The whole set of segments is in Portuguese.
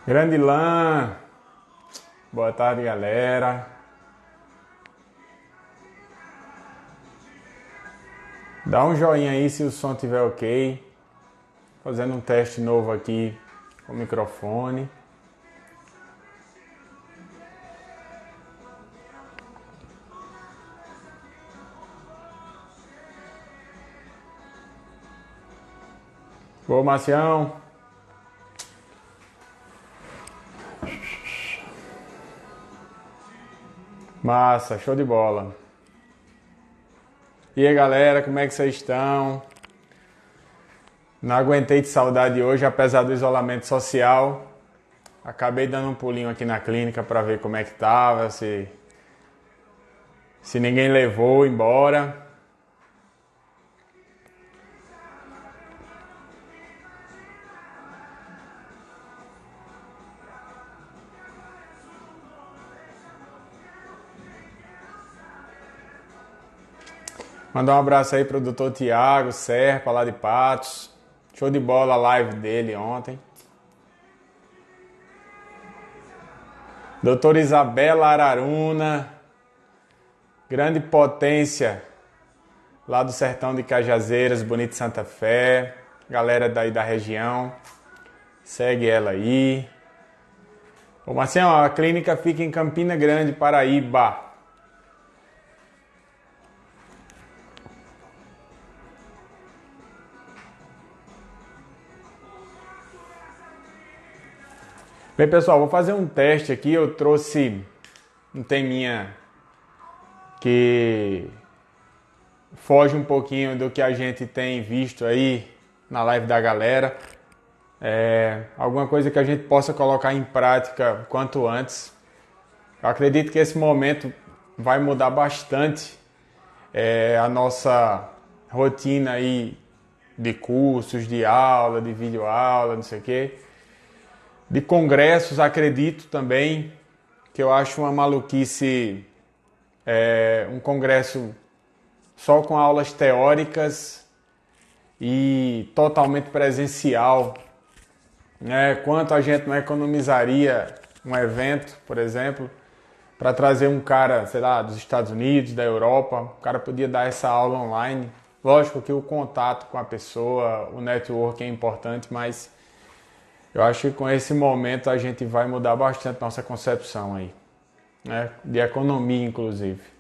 Grande Lã, boa tarde, galera. Dá um joinha aí se o som estiver ok. Fazendo um teste novo aqui com o microfone. Boa, Marcião. Massa, show de bola. E aí, galera, como é que vocês estão? Não aguentei de saudade hoje, apesar do isolamento social. Acabei dando um pulinho aqui na clínica para ver como é que tava, se ninguém levou embora. Mandar um abraço aí pro Dr. Tiago Serpa, lá de Patos. Show de bola a live dele ontem. Doutora Isabela Araruna, grande potência lá do sertão de Cajazeiras, Bonito Santa Fé. Galera daí da região, segue ela aí. Ô Marcião, a clínica fica em Campina Grande, Paraíba. Bem, pessoal, vou fazer um teste aqui. Eu trouxe um teminha que foge um pouquinho do que a gente tem visto aí na live da galera. Alguma coisa que a gente possa colocar em prática quanto antes. Eu acredito que esse momento vai mudar bastante a nossa rotina aí de cursos, de aula, de videoaula, não sei o quê. De congressos, acredito também, que eu acho uma maluquice um congresso só com aulas teóricas e totalmente presencial. Quanto a gente não economizaria um evento, por exemplo, para trazer um cara, sei lá, dos Estados Unidos, da Europa, o cara podia dar essa aula online. Lógico que o contato com a pessoa, o network é importante, mas eu acho que com esse momento a gente vai mudar bastante nossa concepção aí, de economia inclusive.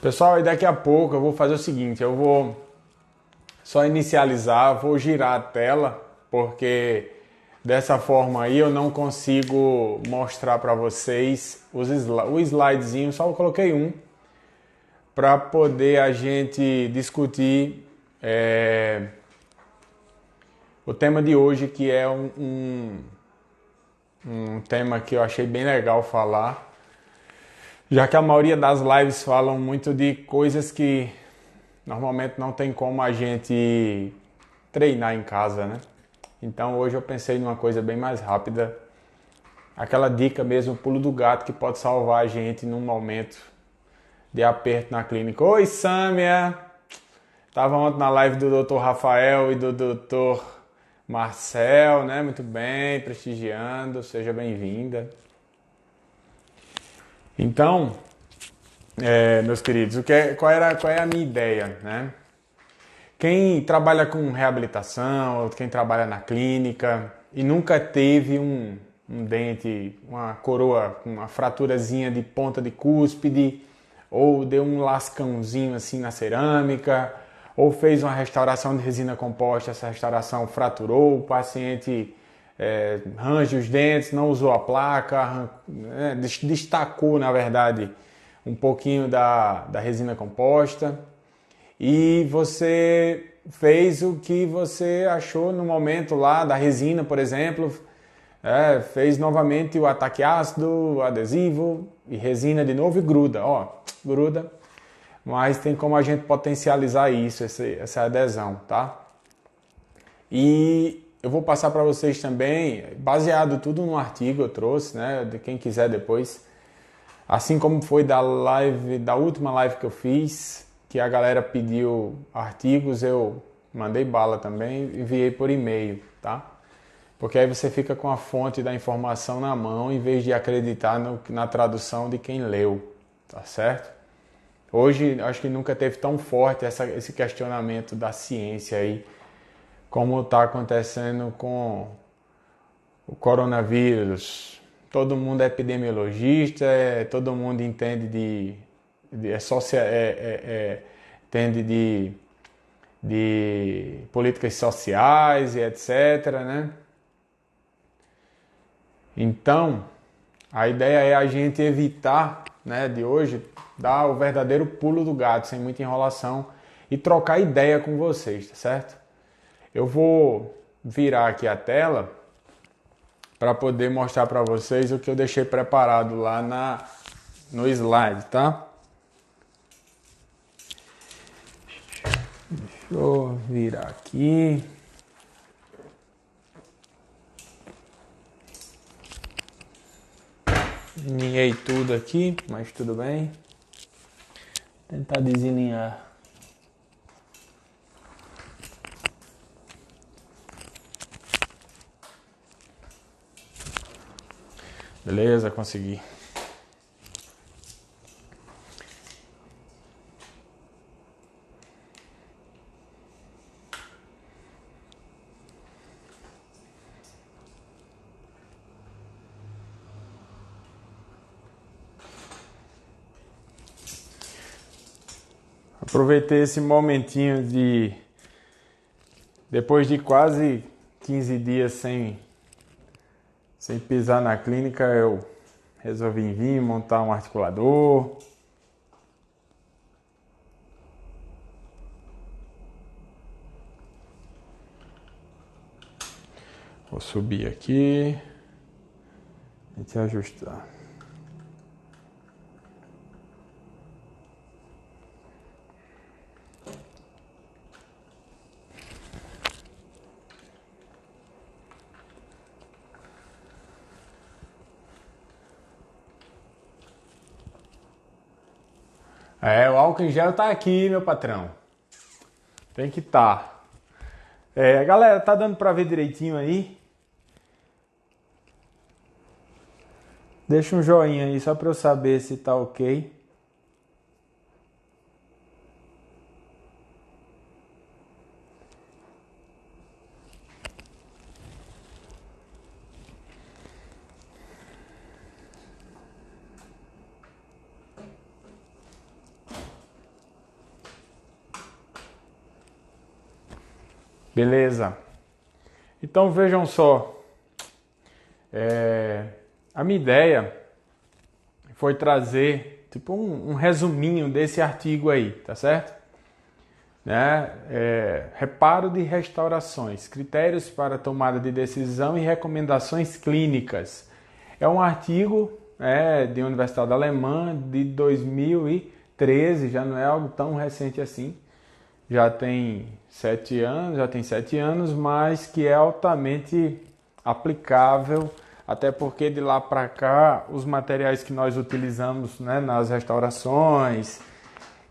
Pessoal, e daqui a pouco eu vou fazer o seguinte, eu vou só inicializar, vou girar a tela, porque dessa forma aí eu não consigo mostrar para vocês o slidezinho, só eu coloquei um, para poder a gente discutir o tema de hoje, que é um tema que eu achei bem legal falar, já que a maioria das lives falam muito de coisas que normalmente não tem como a gente treinar em casa, né? Então hoje eu pensei numa coisa bem mais rápida, aquela dica mesmo, pulo do gato, que pode salvar a gente num momento de aperto na clínica. Oi, Sâmia! Tava ontem na live do Dr. Rafael e do Dr. Marcel, né? Muito bem, prestigiando, seja bem-vinda. Então, meus queridos, qual é a minha ideia, né? Quem trabalha com reabilitação, quem trabalha na clínica e nunca teve um dente, uma coroa, uma fraturazinha de ponta de cúspide, ou deu um lascãozinho assim na cerâmica, ou fez uma restauração de resina composta, essa restauração fraturou, o paciente range os dentes, não usou a placa, destacou, na verdade, um pouquinho da resina composta, e você fez o que você achou no momento lá da resina, por exemplo, Fez novamente o ataque ácido, adesivo e resina de novo e gruda, ó, gruda. Mas tem como a gente potencializar isso, essa adesão, tá? E eu vou passar para vocês também, baseado tudo no artigo eu trouxe, né? De quem quiser depois. Assim como foi da última live que eu fiz, que a galera pediu artigos, eu mandei bala também, enviei por e-mail, tá? Porque aí você fica com a fonte da informação na mão, em vez de acreditar na tradução de quem leu, tá certo? Hoje, acho que nunca teve tão forte esse questionamento da ciência aí, como está acontecendo com o coronavírus. Todo mundo é epidemiologista, todo mundo entende entende de políticas sociais e etc, né? Então, a ideia é a gente evitar, né, de hoje, dar o verdadeiro pulo do gato, sem muita enrolação, e trocar ideia com vocês, tá certo? Eu vou virar aqui a tela para poder mostrar para vocês o que eu deixei preparado lá no slide, tá? Deixa eu virar aqui. Alinhei tudo aqui, mas tudo bem. Vou tentar desalinhar. Beleza, consegui. Aproveitei esse momentinho depois de quase 15 dias sem pisar na clínica, eu resolvi vir montar um articulador. Vou subir aqui e te ajustar. O álcool em gel tá aqui, meu patrão. Tem que estar. Galera, tá dando pra ver direitinho aí? Deixa um joinha aí só pra eu saber se tá ok. Beleza. Então vejam só. A minha ideia foi trazer tipo um resuminho desse artigo aí, tá certo? Né? Reparo de restaurações, critérios para tomada de decisão e recomendações clínicas. É um artigo de Universidade Alemã de 2013, já não é algo tão recente assim. Já tem 7 anos, mas que é altamente aplicável, até porque de lá para cá os materiais que nós utilizamos, né, nas restaurações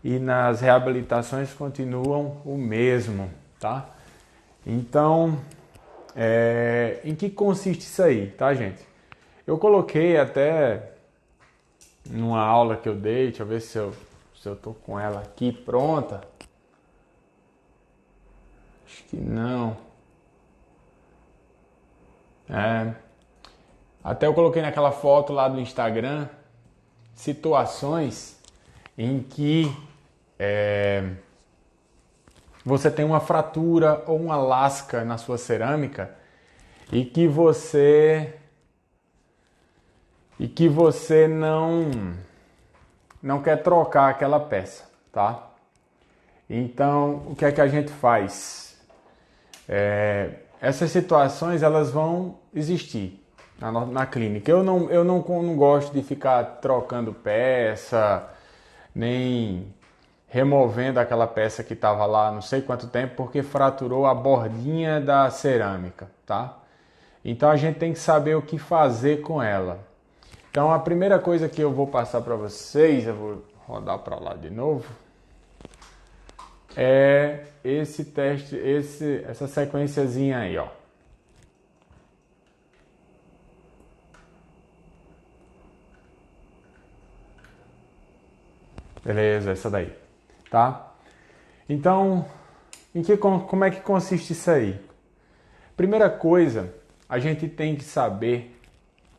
e nas reabilitações continuam o mesmo, tá? Então, em que consiste isso aí, tá, gente? Eu coloquei até numa aula que eu dei, deixa eu ver se eu tô com ela aqui pronta. Acho que não. Até eu coloquei naquela foto lá do Instagram situações em que você tem uma fratura ou uma lasca na sua cerâmica e que você não quer trocar aquela peça, tá? Então, o que é que a gente faz? Essas situações elas vão existir, na clínica. Eu não gosto de ficar trocando peça, nem removendo aquela peça que estava lá não sei quanto tempo, porque fraturou a bordinha da cerâmica, tá? Então a gente tem que saber o que fazer com ela. Então a primeira coisa que eu vou passar para vocês, eu vou rodar para lá de novo, é esse teste, essa sequenciazinha aí, ó. Beleza, essa daí, tá? Então, como é que consiste isso aí? Primeira coisa, a gente tem que saber,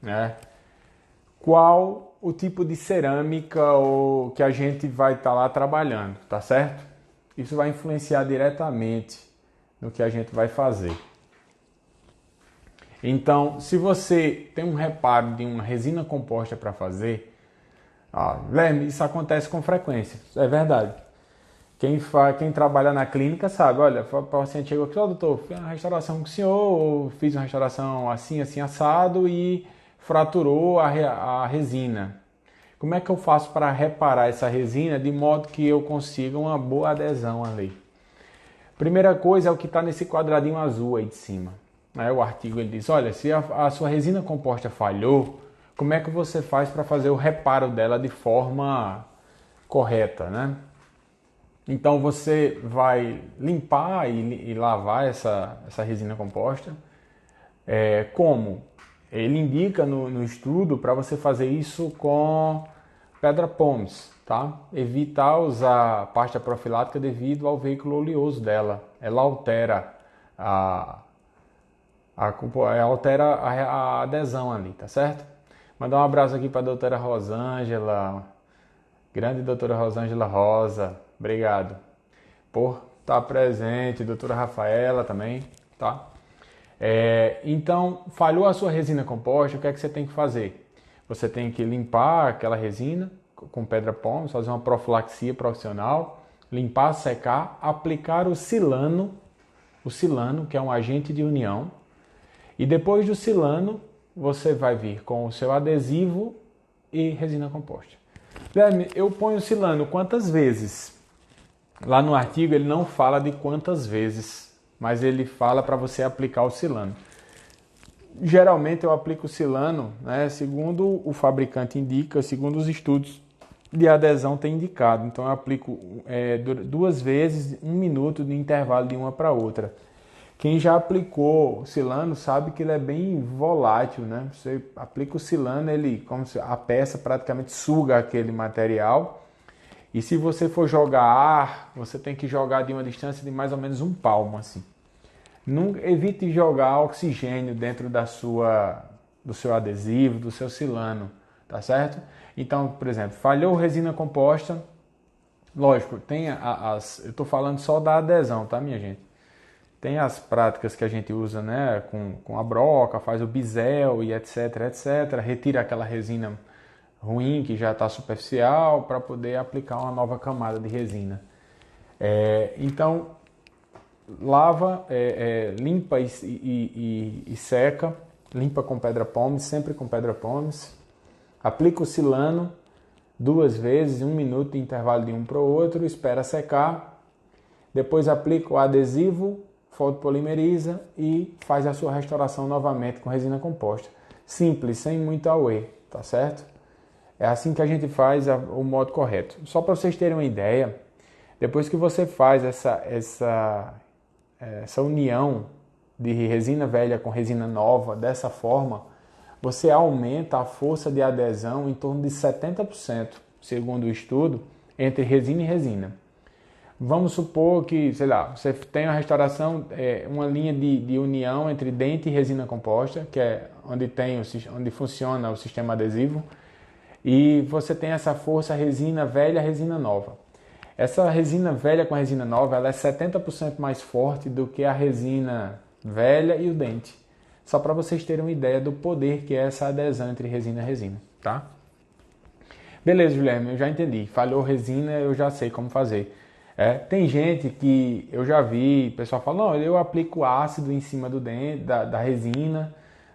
né, qual o tipo de cerâmica ou que a gente vai estar lá trabalhando, tá certo? Isso vai influenciar diretamente no que a gente vai fazer. Então, se você tem um reparo de uma resina composta para fazer, Guilherme, isso acontece com frequência, é verdade. Quem trabalha na clínica sabe, olha, o paciente chegou aqui, doutor, fiz uma restauração com o senhor, ou fiz uma restauração assim, assim, assado e fraturou a resina. Como é que eu faço para reparar essa resina de modo que eu consiga uma boa adesão ali? Primeira coisa é o que está nesse quadradinho azul aí de cima. O artigo ele diz, olha, se a sua resina composta falhou, como é que você faz para fazer o reparo dela de forma correta, né? Então você vai limpar e lavar essa resina composta. Como? Ele indica no estudo para você fazer isso com pedra pómez, tá? Evitar usar pasta profilática devido ao veículo oleoso dela. Ela altera a adesão ali, tá certo? Mandar um abraço aqui para a doutora Rosângela, grande doutora Rosângela Rosa, obrigado por estar presente, doutora Rafaela também, tá? Então, falhou a sua resina composta, o que é que você tem que fazer? Você tem que limpar aquela resina com pedra pómez, fazer uma profilaxia profissional, limpar, secar, aplicar o silano, que é um agente de união, e depois do silano, você vai vir com o seu adesivo e resina composta. Guilherme, eu ponho o silano quantas vezes? Lá no artigo ele não fala de quantas vezes, mas ele fala para você aplicar o silano. Geralmente eu aplico o silano, né, segundo o fabricante indica, segundo os estudos de adesão tem indicado. Então eu aplico 2 vezes, 1 minuto de intervalo de uma para outra. Quem já aplicou o silano sabe que ele é bem volátil, né? Você aplica o silano, como se a peça praticamente suga aquele material. E se você for jogar ar, você tem que jogar de uma distância de mais ou menos 1 palmo, assim. Não, evite jogar oxigênio dentro do seu adesivo, do seu silano, tá certo? Então, por exemplo, falhou resina composta, lógico, eu estou falando só da adesão, tá, minha gente? Tem as práticas que a gente usa, né, com a broca, faz o bisel e etc, etc. Retira aquela resina ruim que já está superficial para poder aplicar uma nova camada de resina. Então, lava, limpa e seca, limpa com pedra pómez, sempre com pedra pómez. Aplica o silano 2 vezes, 1 minuto de intervalo de um para o outro, espera secar. Depois aplica o adesivo, fotopolimeriza e faz a sua restauração novamente com resina composta. Simples, sem muito auê, tá certo? É assim que a gente faz o modo correto. Só para vocês terem uma ideia, depois que você faz essa união de resina velha com resina nova dessa forma, você aumenta a força de adesão em torno de 70%, segundo o estudo, entre resina e resina. Vamos supor que, sei lá, você tem uma restauração, uma linha de união entre dente e resina composta, que é onde funciona o sistema adesivo, e você tem essa força resina velha, resina nova. Essa resina velha com a resina nova, ela é 70% mais forte do que a resina velha e o dente. Só para vocês terem uma ideia do poder que é essa adesão entre resina e resina, tá? Beleza, Guilherme, eu já entendi. Falhou resina, eu já sei como fazer. Tem gente que eu já vi, o pessoal fala, não, eu aplico ácido em cima do dente, da resina,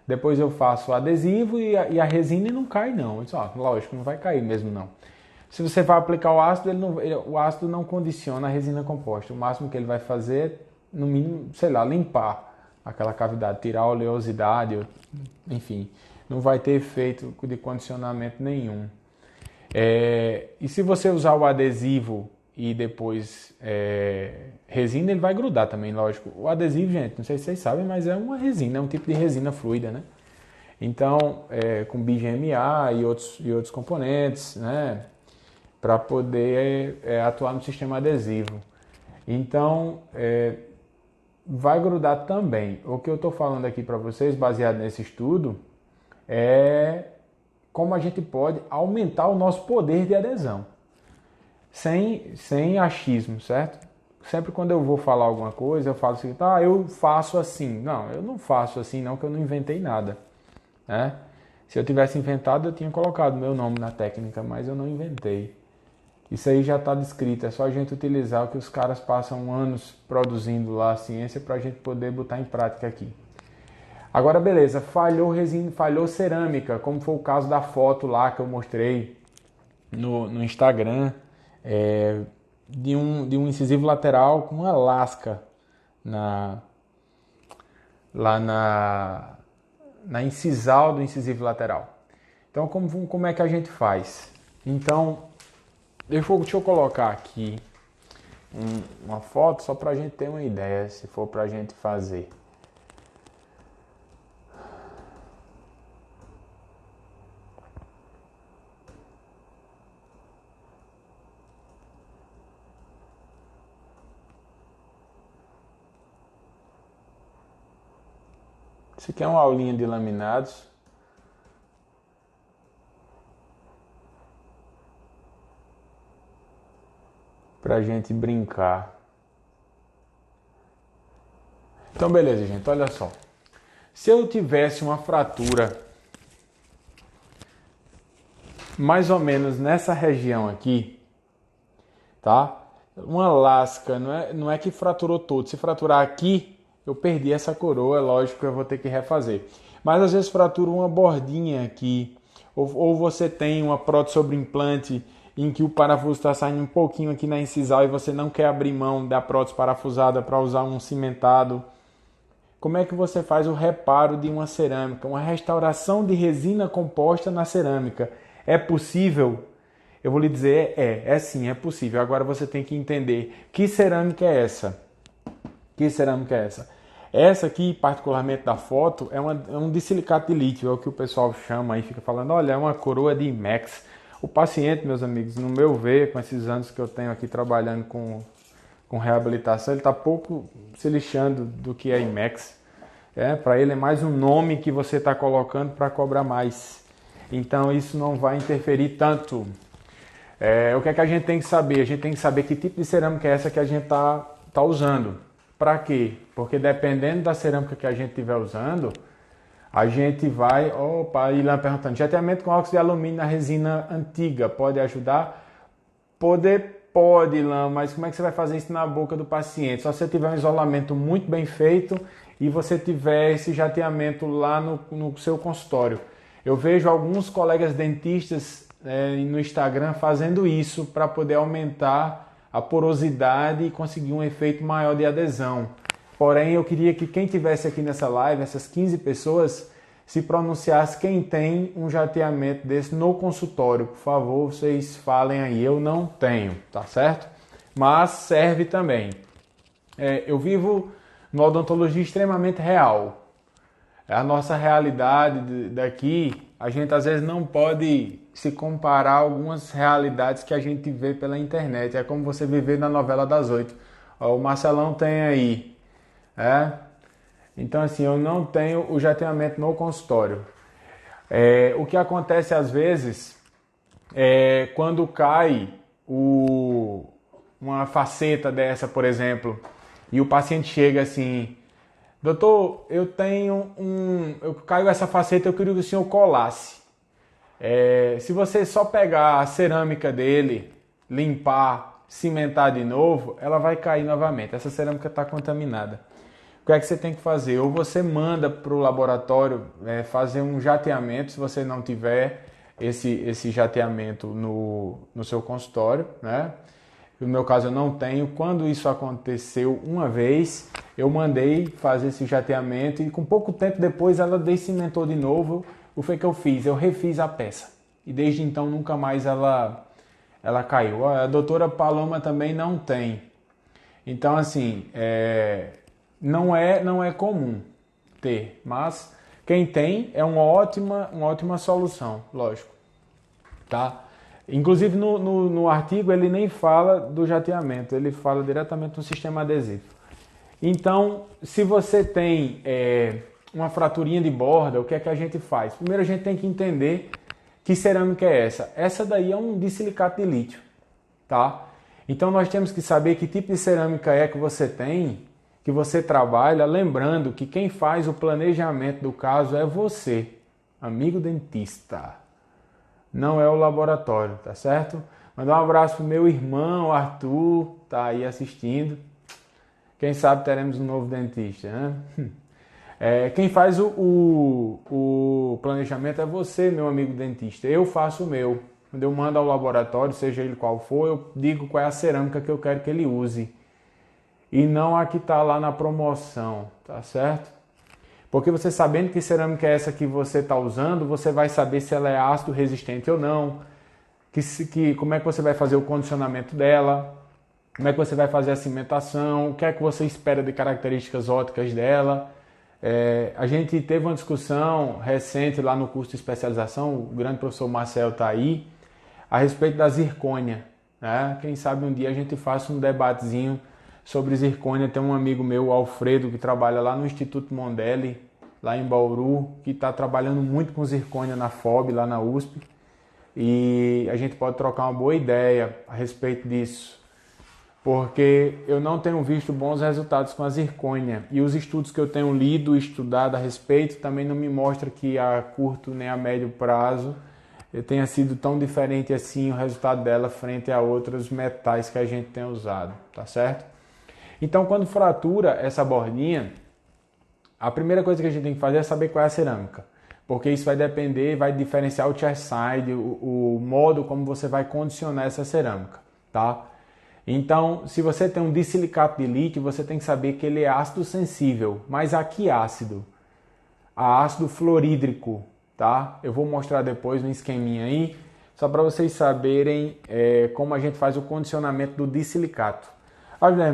Depois eu faço o adesivo e a resina não cai não. Eu disse, lógico, não vai cair mesmo não. Se você vai aplicar o ácido, o ácido não condiciona a resina composta. O máximo que ele vai fazer, no mínimo, sei lá, limpar aquela cavidade, tirar a oleosidade, enfim, não vai ter efeito de condicionamento nenhum. E se você usar o adesivo e depois resina, ele vai grudar também, lógico. O adesivo, gente, não sei se vocês sabem, mas é uma resina, é um tipo de resina fluida, né? Então, com BGMA e outros componentes, né? Para poder atuar no sistema adesivo. Então, vai grudar também. O que eu estou falando aqui para vocês, baseado nesse estudo, é como a gente pode aumentar o nosso poder de adesão, sem achismo, certo? Sempre quando eu vou falar alguma coisa, eu falo assim, eu faço assim. Não, eu não faço assim não, que eu não inventei nada, né? Se eu tivesse inventado, eu tinha colocado meu nome na técnica, mas eu não inventei. Isso aí já está descrito, é só a gente utilizar o que os caras passam anos produzindo lá a ciência para a gente poder botar em prática aqui. Agora beleza, falhou resina, falhou cerâmica, como foi o caso da foto lá que eu mostrei no Instagram, de um incisivo lateral com uma lasca lá na incisal do incisivo lateral. Então como é que a gente faz? Então, deixa eu colocar aqui uma foto só para a gente ter uma ideia, se for para a gente fazer. Isso aqui é uma aulinha de laminados. Pra gente brincar. Então beleza, gente, olha só. Se eu tivesse uma fratura mais ou menos nessa região aqui, tá? Uma lasca, não é que fraturou todo. Se fraturar aqui, eu perdi essa coroa, é lógico que eu vou ter que refazer. Mas às vezes fratura uma bordinha aqui, ou você tem uma prótese sobre implante em que o parafuso está saindo um pouquinho aqui na incisal e você não quer abrir mão da prótese parafusada para usar um cimentado. Como é que você faz o reparo de uma cerâmica, uma restauração de resina composta na cerâmica? É possível? Eu vou lhe dizer, é sim, é possível. Agora você tem que entender que cerâmica é essa. Que cerâmica é essa? Essa aqui, particularmente da foto, é um disilicato de lítio, é o que o pessoal chama aí, fica falando, olha, é uma coroa de IMEX. O paciente, meus amigos, no meu ver, com esses anos que eu tenho aqui trabalhando com reabilitação, ele está pouco se lixando do que é IMEX. Para ele é mais um nome que você está colocando para cobrar mais. Então isso não vai interferir tanto. O que é que a gente tem que saber? A gente tem que saber que tipo de cerâmica é essa que a gente tá usando. Para quê? Porque dependendo da cerâmica que a gente estiver usando, a gente vai... Opa, Ilan perguntando, jateamento com óxido de alumínio na resina antiga pode ajudar? Pode, Ilan, mas como é que você vai fazer isso na boca do paciente? Só se você tiver um isolamento muito bem feito e você tiver esse jateamento lá no seu consultório. Eu vejo alguns colegas dentistas no Instagram fazendo isso para poder aumentar a porosidade e conseguir um efeito maior de adesão. Porém, eu queria que quem tivesse aqui nessa live, essas 15 pessoas, se pronunciasse quem tem um jateamento desse no consultório. Por favor, vocês falem aí. Eu não tenho, tá certo? Mas serve também. Eu vivo numa odontologia extremamente real. A nossa realidade daqui, a gente às vezes não pode se comparar a algumas realidades que a gente vê pela internet. É como você viver na novela das 8. O Marcelão tem aí. Então assim, eu não tenho o jateamento no consultório. O que acontece às vezes é quando cai uma faceta dessa, por exemplo, e o paciente chega assim... Doutor, eu caiu essa faceta, eu queria que o senhor colasse. Se você só pegar a cerâmica dele, limpar, cimentar de novo, ela vai cair novamente. Essa cerâmica está contaminada. que é que você tem que fazer? Ou você manda para o laboratório fazer um jateamento, se você não tiver esse jateamento no seu consultório, né? No meu caso eu não tenho. Quando isso aconteceu uma vez, eu mandei fazer esse jateamento e com pouco tempo depois ela descimentou de novo. O que eu fiz? Eu refiz a peça. E desde então nunca mais ela caiu. A doutora Paloma também não tem. Então assim, não é comum ter, mas quem tem é uma ótima solução, lógico, tá? Inclusive no artigo ele nem fala do jateamento, ele fala diretamente do sistema adesivo. Então, se você tem uma fraturinha de borda, o que é que a gente faz? Primeiro a gente tem que entender que cerâmica é essa. Essa daí é um disilicato de lítio, tá? Então nós temos que saber que tipo de cerâmica é que você tem, que você trabalha, lembrando que quem faz o planejamento do caso é você, amigo dentista. Não é o laboratório, tá certo? Mandar um abraço pro meu irmão Arthur, tá aí assistindo. Quem sabe teremos um novo dentista, né? Quem faz o planejamento é você, meu amigo dentista. Eu faço o meu. Quando eu mando ao laboratório, seja ele qual for, eu digo qual é a cerâmica que eu quero que ele use. E não a que está lá na promoção, tá certo? Porque você sabendo que cerâmica é essa que você está usando, você vai saber se ela é ácido resistente ou não, como é que você vai fazer o condicionamento dela, como é que você vai fazer a cimentação, o que é que você espera de características ópticas dela. A gente teve uma discussão recente lá no curso de especialização, o grande professor Marcel está aí, a respeito da zircônia, né? Quem sabe um dia a gente faça um debatezinho sobre zircônia. Tem um amigo meu, Alfredo, que trabalha lá no Instituto Mondelli, lá em Bauru, que está trabalhando muito com zircônia na FOB, lá na USP, e a gente pode trocar uma boa ideia a respeito disso, porque eu não tenho visto bons resultados com a zircônia, e os estudos que eu tenho lido e estudado a respeito também não me mostram que a curto nem a médio prazo tenha sido tão diferente assim o resultado dela frente a outros metais que a gente tem usado, tá certo? Então, quando fratura essa bordinha, a primeira coisa que a gente tem que fazer é saber qual é a cerâmica, porque isso vai depender, vai diferenciar o chairside, o modo como você vai condicionar essa cerâmica, tá? Então, se você tem um disilicato de lítio, você tem que saber que ele é ácido sensível, mas a que ácido? A ácido fluorídrico, tá? Eu vou mostrar depois um esqueminha aí, só para vocês saberem como a gente faz o condicionamento do disilicato.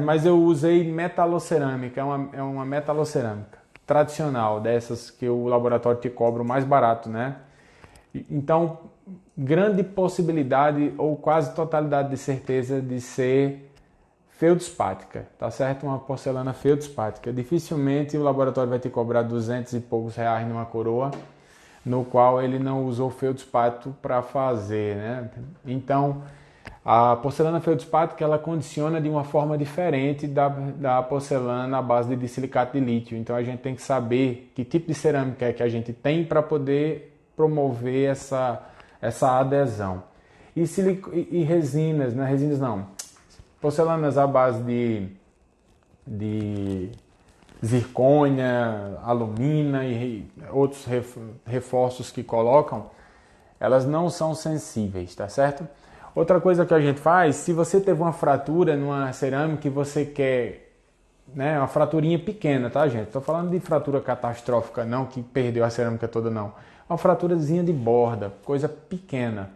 Mas eu usei metalocerâmica, é uma metalocerâmica tradicional, dessas que o laboratório te cobra o mais barato, né? Então, grande possibilidade ou quase totalidade de certeza de ser feldspática, tá certo? Uma porcelana feldspática. Dificilmente o laboratório vai te cobrar 200 e poucos reais numa coroa, no qual ele não usou feldspato para fazer, né? Então, a porcelana feldspática ela condiciona de uma forma diferente da porcelana à base de disilicato de lítio. Então a gente tem que saber que tipo de cerâmica é que a gente tem para poder promover essa adesão. E resinas, não é resinas não, porcelanas à base de zircônia, alumina e outros reforços que colocam, elas não são sensíveis, tá certo? Outra coisa que a gente faz, se você teve uma fratura numa cerâmica e você quer, né, uma fraturinha pequena, tá, gente? Estou falando de fratura catastrófica, não que perdeu a cerâmica toda, não. Uma fraturazinha de borda, coisa pequena.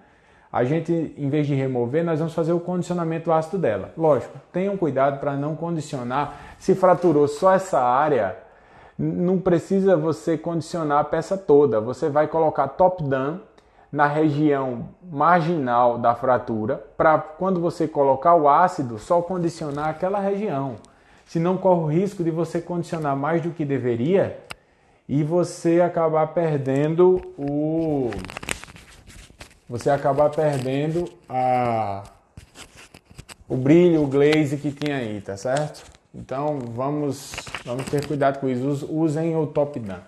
A gente, em vez de remover, nós vamos fazer o condicionamento ácido dela. Lógico, tenham cuidado para não condicionar. Se fraturou só essa área, não precisa você condicionar a peça toda. Você vai colocar top-down na região marginal da fratura, para quando você colocar o ácido, só condicionar aquela região. Se não corre o risco de você condicionar mais do que deveria e você acabar perdendo o brilho, o glaze que tinha aí, tá certo? Então vamos ter cuidado com isso, usem o top-down.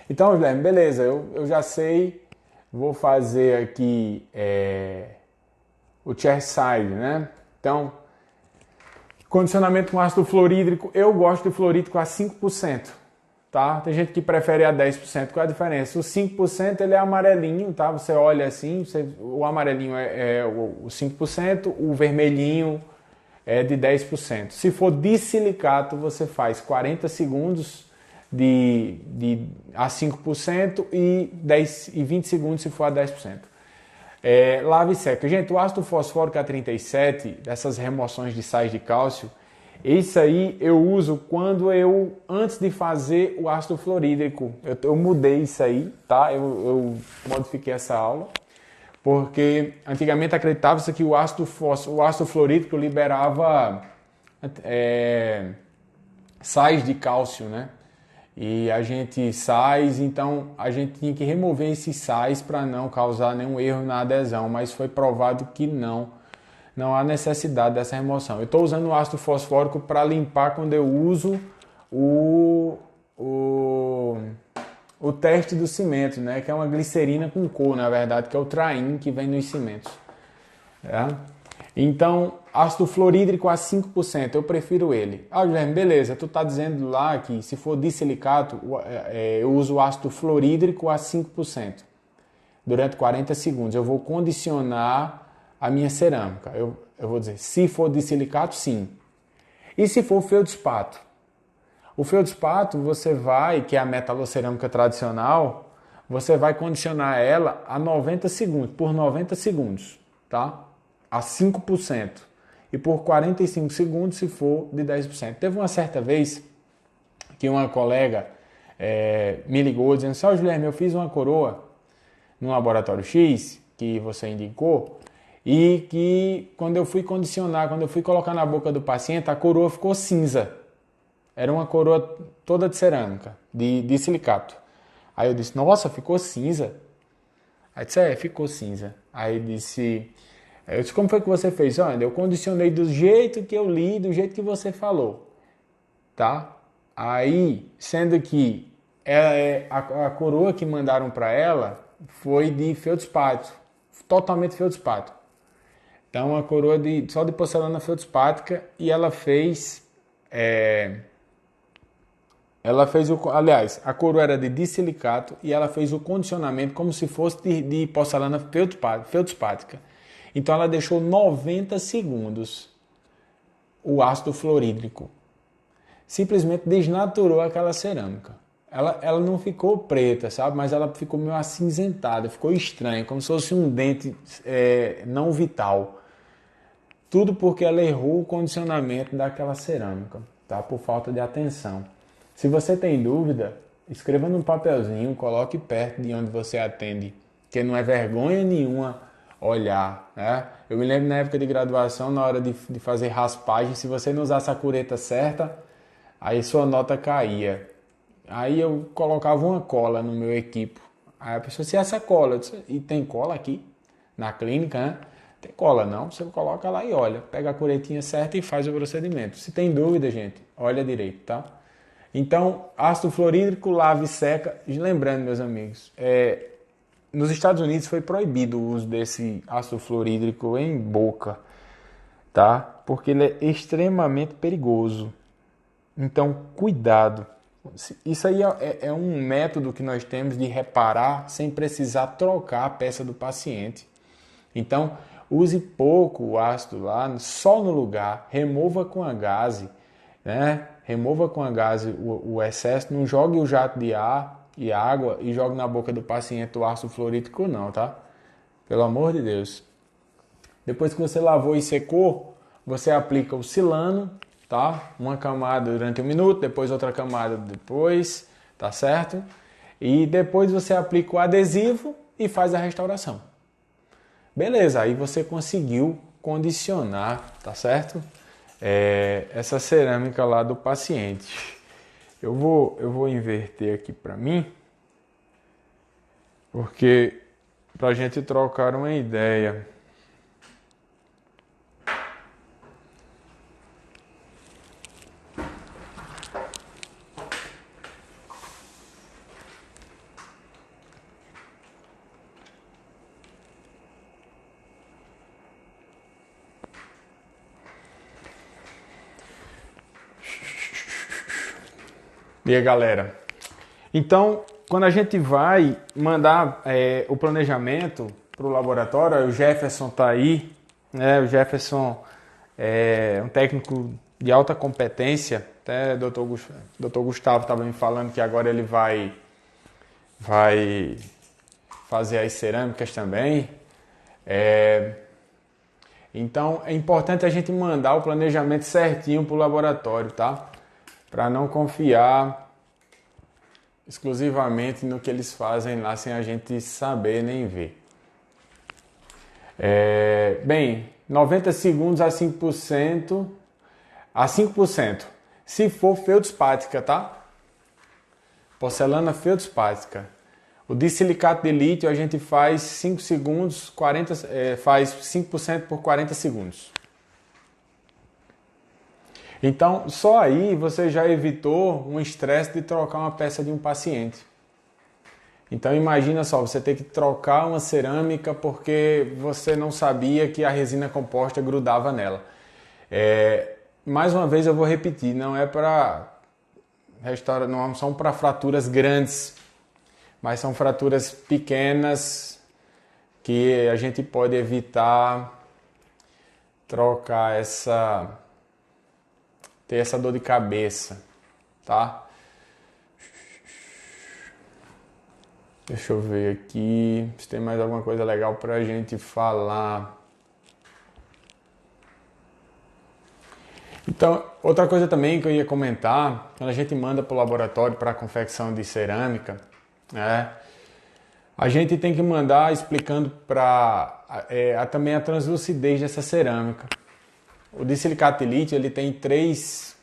Então, Guilherme, beleza, eu já sei. Vou fazer aqui o chairside, né? Então, Condicionamento com ácido fluorídrico, eu gosto de fluorídrico a 5%, tá? Tem gente que prefere a 10%, qual é a diferença? O 5% ele é amarelinho, tá? Você olha assim, o amarelinho é o 5%, o vermelhinho é de 10%. Se for disilicato, você faz 40 segundos a 5% e 20 segundos se for a 10%. Lava e seca. Gente, o ácido fosfórico A37, dessas remoções de sais de cálcio, isso aí eu uso antes de fazer o ácido fluorídrico. Eu mudei isso aí, tá? Eu modifiquei essa aula, porque antigamente acreditava-se que o ácido fluorídrico liberava sais de cálcio, né? E então a gente tinha que remover esses sais para não causar nenhum erro na adesão, mas foi provado que não há necessidade dessa remoção. Eu estou usando o ácido fosfórico para limpar quando eu uso o teste do cimento, né? Que é uma glicerina com cor, na verdade, que é o Train que vem nos cimentos. Então, ácido fluorídrico a 5%, eu prefiro ele. Guilherme, beleza, tu está dizendo lá que se for disilicato, eu uso o ácido fluorídrico a 5%. Durante 40 segundos, eu vou condicionar a minha cerâmica. Eu vou dizer, se for disilicato, sim. E se for feldspato? O feldspato, que é a metalocerâmica tradicional, você vai condicionar ela a 90 segundos, por 90 segundos, tá? A 5%. E por 45 segundos se for de 10%. Teve uma certa vez que uma colega me ligou dizendo assim, Guilherme, eu fiz uma coroa no laboratório X, que você indicou, e que quando eu fui condicionar, quando eu fui colocar na boca do paciente, a coroa ficou cinza. Era uma coroa toda de cerâmica, de silicato. Aí eu disse, nossa, ficou cinza. Aí disse, ficou cinza. Aí eu disse, como foi que você fez? Olha, eu condicionei do jeito que eu li, do jeito que você falou, tá? Aí, sendo que a coroa que mandaram para ela foi de feldspato, totalmente feldspato. Então, uma coroa só de porcelana feldspática e ela fez aliás, a coroa era de disilicato e ela fez o condicionamento como se fosse de porcelana feldspática. Então ela deixou 90 segundos o ácido fluorídrico. Simplesmente desnaturou aquela cerâmica. Ela não ficou preta, sabe? Mas ela ficou meio acinzentada, ficou estranha, como se fosse um dente não vital. Tudo porque ela errou o condicionamento daquela cerâmica, tá? Por falta de atenção. Se você tem dúvida, escreva num papelzinho, coloque perto de onde você atende, que não é vergonha nenhuma olhar, né? Eu me lembro na época de graduação, na hora de fazer raspagem, se você não usasse a cureta certa, aí sua nota caía. Aí eu colocava uma cola no meu equipo. Aí a pessoa disse, essa cola? Eu disse, e tem cola aqui na clínica, né? Tem cola não, você coloca lá e olha, pega a curetinha certa e faz o procedimento. Se tem dúvida, gente, olha direito, tá? Então, ácido fluorídrico, lava e seca. Lembrando, meus amigos, nos Estados Unidos foi proibido o uso desse ácido fluorídrico em boca, tá? Porque ele é extremamente perigoso. Então, cuidado. Isso aí é um método que nós temos de reparar sem precisar trocar a peça do paciente. Então, use pouco o ácido lá, só no lugar, remova com a gaze, né? Remova com a gaze o excesso, não jogue o jato de ar e água e jogue na boca do paciente o ácido fluorídrico não, tá? Pelo amor de Deus. Depois que você lavou e secou, você aplica o silano, tá? Uma camada durante 1 minuto, depois outra camada depois, tá certo? E depois você aplica o adesivo e faz a restauração. Beleza, aí você conseguiu condicionar, tá certo? Essa cerâmica lá do paciente. Eu vou inverter aqui para mim, porque para a gente trocar uma ideia. E aí, galera? Então, quando a gente vai mandar o planejamento para o laboratório, o Jefferson está aí, né? O Jefferson é um técnico de alta competência, até o Dr. Gustavo estava me falando que agora ele vai fazer as cerâmicas também. Então, é importante a gente mandar o planejamento certinho para o laboratório, tá? Para não confiar exclusivamente no que eles fazem lá sem a gente saber nem ver. Bem, 90 segundos a 5%, se for feldspática, tá? Porcelana feldspática. O disilicato de lítio a gente faz 5 segundos, faz 5% por 40 segundos. Então, só aí você já evitou um estresse de trocar uma peça de um paciente. Então, imagina só, você ter que trocar uma cerâmica porque você não sabia que a resina composta grudava nela. Mais uma vez eu vou repetir, não é para não são para fraturas grandes, mas são fraturas pequenas que a gente pode evitar ter essa dor de cabeça, tá? Deixa eu ver aqui se tem mais alguma coisa legal pra gente falar. Então, outra coisa também que eu ia comentar, quando a gente manda para o laboratório para a confecção de cerâmica, a gente tem que mandar explicando também a translucidez dessa cerâmica. O disilicato de lítio ele tem 3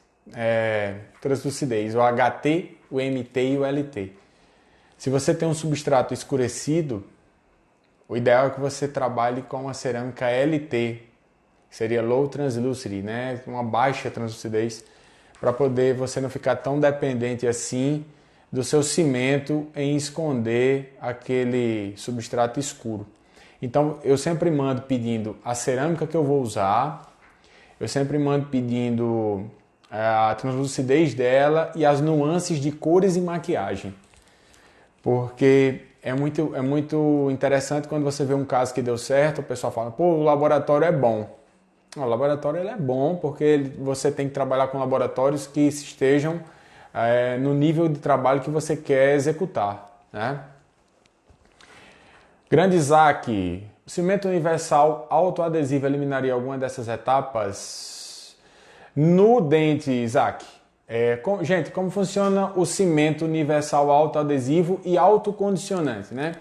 translucidez, o HT, o MT e o LT. Se você tem um substrato escurecido, o ideal é que você trabalhe com uma cerâmica LT, que seria Low Translucity, né? Uma baixa translucidez, para poder você não ficar tão dependente assim do seu cimento em esconder aquele substrato escuro. Então eu sempre mando pedindo a cerâmica que eu vou usar, eu sempre mando pedindo a translucidez dela e as nuances de cores e maquiagem. Porque é muito interessante quando você vê um caso que deu certo, o pessoal fala, pô, o laboratório é bom. O laboratório ele é bom porque você tem que trabalhar com laboratórios que estejam no nível de trabalho que você quer executar, né? Grande Isaac, o cimento universal autoadesivo eliminaria alguma dessas etapas? No dente, Isaac, gente, como funciona o cimento universal autoadesivo e autocondicionante, né?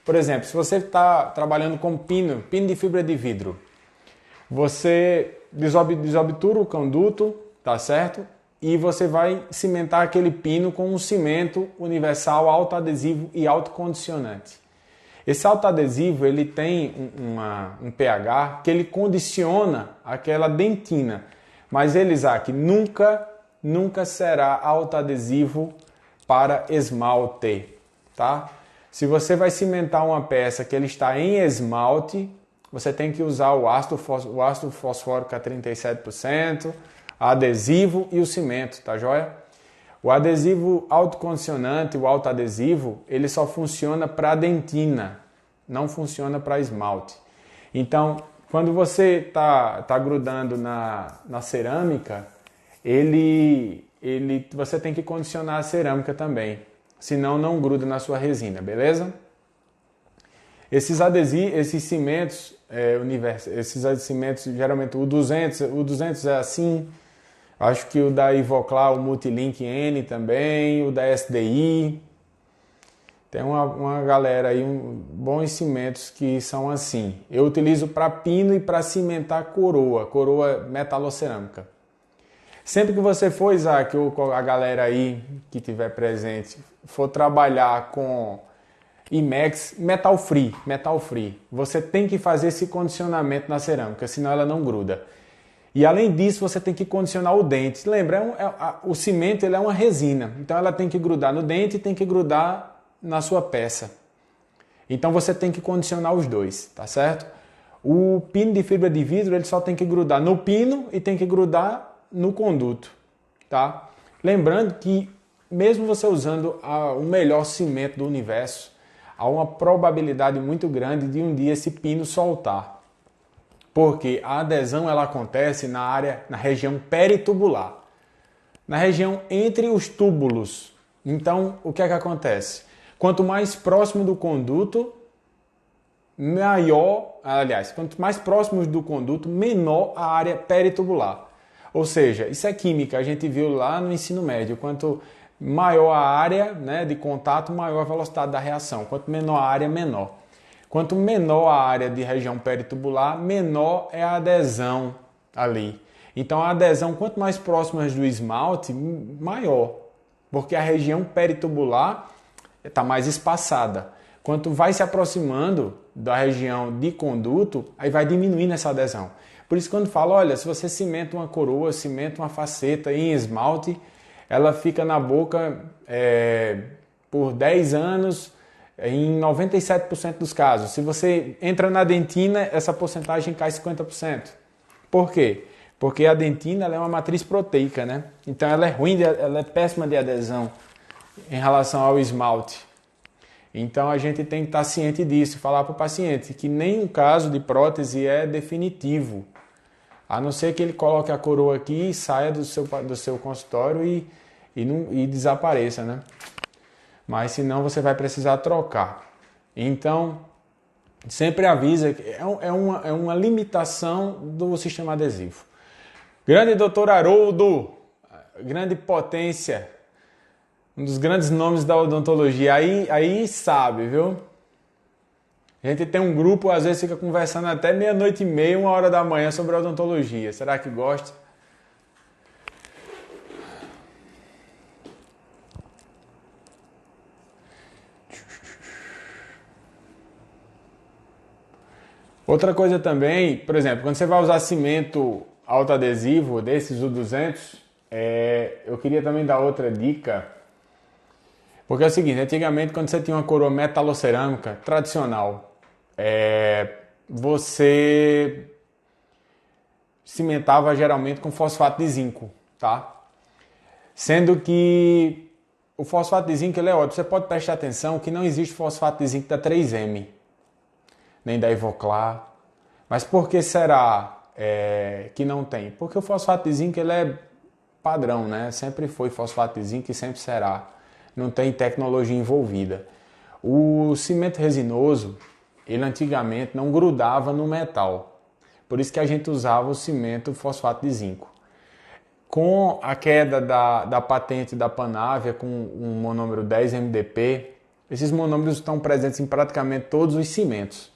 Por exemplo, se você está trabalhando com pino de fibra de vidro, você desobtura o conduto, tá certo? E você vai cimentar aquele pino com um cimento universal autoadesivo e autocondicionante. Esse autoadesivo ele tem um pH que ele condiciona aquela dentina, mas ele, Isaac, nunca será autoadesivo para esmalte, tá? Se você vai cimentar uma peça que ele está em esmalte, você tem que usar o ácido fosfórico a 37%, adesivo e o cimento, tá joia? O adesivo autocondicionante, o autoadesivo, ele só funciona para dentina, não funciona para esmalte. Então, quando você tá grudando na cerâmica, você tem que condicionar a cerâmica também, senão não gruda na sua resina, beleza? Esses cimentos, esses cimentos, geralmente o 200 é assim, acho que o da Ivoclar, o Multilink N também, o da SDI, tem uma galera aí, bons cimentos que são assim. Eu utilizo para pino e para cimentar coroa metalocerâmica. Sempre que você for, Isaac, ou a galera aí que tiver presente, for trabalhar com IMEX, metal free, você tem que fazer esse condicionamento na cerâmica, senão ela não gruda. E além disso, você tem que condicionar o dente. Lembra, o cimento ele é uma resina, então ela tem que grudar no dente e tem que grudar na sua peça. Então você tem que condicionar os dois, tá certo? O pino de fibra de vidro ele só tem que grudar no pino e tem que grudar no conduto, tá? Lembrando que mesmo você usando o melhor cimento do universo, há uma probabilidade muito grande de um dia esse pino soltar. Porque a adesão ela acontece na região peritubular, na região entre os túbulos. Então, o que é que acontece? Quanto mais próximo do conduto, quanto mais próximos do conduto, menor a área peritubular. Ou seja, isso é química, a gente viu lá no ensino médio. Quanto maior a área, né, de contato, maior a velocidade da reação. Quanto menor a área, menor. Quanto menor a área de região peritubular, menor é a adesão ali. Então a adesão, quanto mais próximas do esmalte, maior. Porque a região peritubular está mais espaçada. Quanto vai se aproximando da região de conduto, aí vai diminuindo essa adesão. Por isso quando fala, olha, se você cimenta uma coroa, cimenta uma faceta em esmalte, ela fica na boca por 10 anos, em 97% dos casos. Se você entra na dentina, essa porcentagem cai 50%. Por quê? Porque a dentina ela é uma matriz proteica, né? Então ela é ruim, ela é péssima de adesão em relação ao esmalte. Então a gente tem que estar ciente disso, falar para o paciente que nenhum caso de prótese é definitivo. A não ser que ele coloque a coroa aqui e saia do seu consultório e desapareça, né? Mas senão você vai precisar trocar. Então, sempre avisa que é uma limitação do sistema adesivo. Grande doutor Haroldo, grande potência, um dos grandes nomes da odontologia, aí sabe, viu? A gente tem um grupo, às vezes fica conversando até 00:30, 1h da manhã sobre odontologia. Será que gosta? Outra coisa também, por exemplo, quando você vai usar cimento autoadesivo desses U200, eu queria também dar outra dica. Porque é o seguinte, antigamente quando você tinha uma coroa metalocerâmica tradicional, você cimentava geralmente com fosfato de zinco, tá? Sendo que o fosfato de zinco ele é ótimo. Você pode prestar atenção que não existe fosfato de zinco da 3M, nem da Ivoclar. Mas por que será que não tem? Porque o fosfato de zinco ele é padrão, né? Sempre foi fosfato de zinco e sempre será. Não tem tecnologia envolvida. O cimento resinoso, ele antigamente não grudava no metal. Por isso que a gente usava o cimento fosfato de zinco. Com a queda da patente da Panávia com o monômero 10-MDP, esses monômeros estão presentes em praticamente todos os cimentos.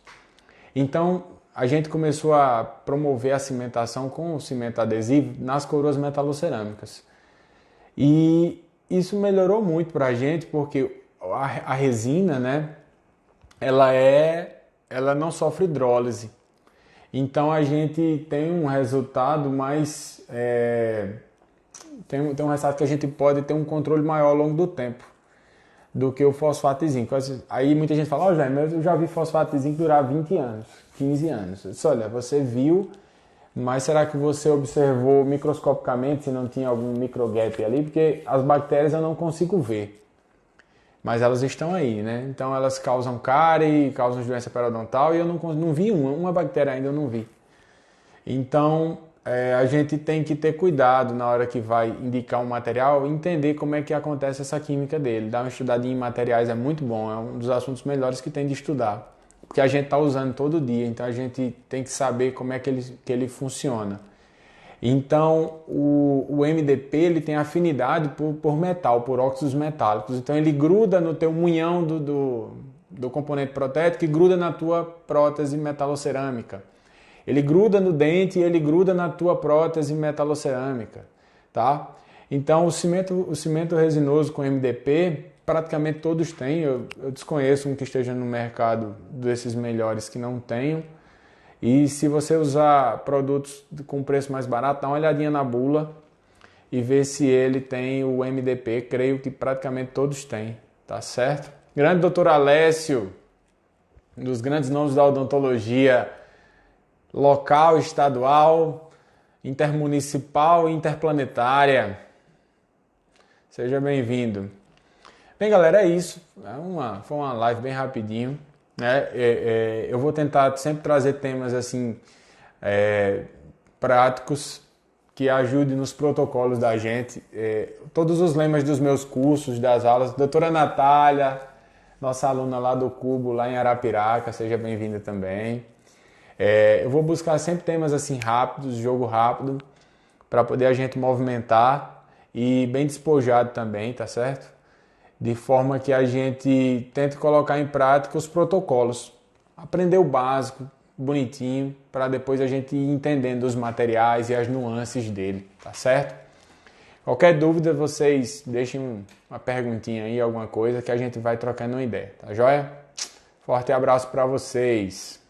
Então, a gente começou a promover a cimentação com o cimento adesivo nas coroas metalocerâmicas. E isso melhorou muito para a gente, porque a resina, né, ela não sofre hidrólise. Então a gente tem um resultado mais... tem um resultado que a gente pode ter um controle maior ao longo do tempo do que o fosfato de zinco. Aí muita gente fala, Jaime, eu já vi fosfato de zinco durar 20 anos, 15 anos. Eu disse, olha, você viu, mas será que você observou microscopicamente se não tinha algum microgap ali? Porque as bactérias eu não consigo ver, mas elas estão aí, né? Então elas causam cárie, causam doença periodontal e eu não vi uma bactéria ainda eu não vi. Então a gente tem que ter cuidado na hora que vai indicar um material, entender como é que acontece essa química dele. Dar uma estudadinha em materiais é muito bom, é um dos assuntos melhores que tem de estudar. Porque a gente está usando todo dia, então a gente tem que saber como é que ele funciona. Então o MDP ele tem afinidade por metal, por óxidos metálicos. Então ele gruda no teu munhão do componente protético e gruda na tua prótese metalocerâmica. Ele gruda no dente e ele gruda na tua prótese metalocerâmica, tá? Então o cimento resinoso com MDP, praticamente todos têm. Eu desconheço um que esteja no mercado desses melhores que não tenham. E se você usar produtos com preço mais barato, dá uma olhadinha na bula e vê se ele tem o MDP. Creio que praticamente todos têm, tá certo? Grande doutor Alessio, um dos grandes nomes da odontologia local, estadual, intermunicipal e interplanetária. Seja bem-vindo. Bem, galera, é isso. Foi uma live bem rapidinho, né? Eu vou tentar sempre trazer temas assim práticos que ajudem nos protocolos da gente. Todos os lemas dos meus cursos, das aulas. Doutora Natália, nossa aluna lá do Cubo, lá em Arapiraca, seja bem-vinda também. Eu vou buscar sempre temas assim rápidos, jogo rápido, para poder a gente movimentar e bem despojado também, tá certo? De forma que a gente tente colocar em prática os protocolos. Aprender o básico, bonitinho, para depois a gente ir entendendo os materiais e as nuances dele, tá certo? Qualquer dúvida, vocês deixem uma perguntinha aí, alguma coisa, que a gente vai trocando uma ideia, tá joia? Forte abraço para vocês!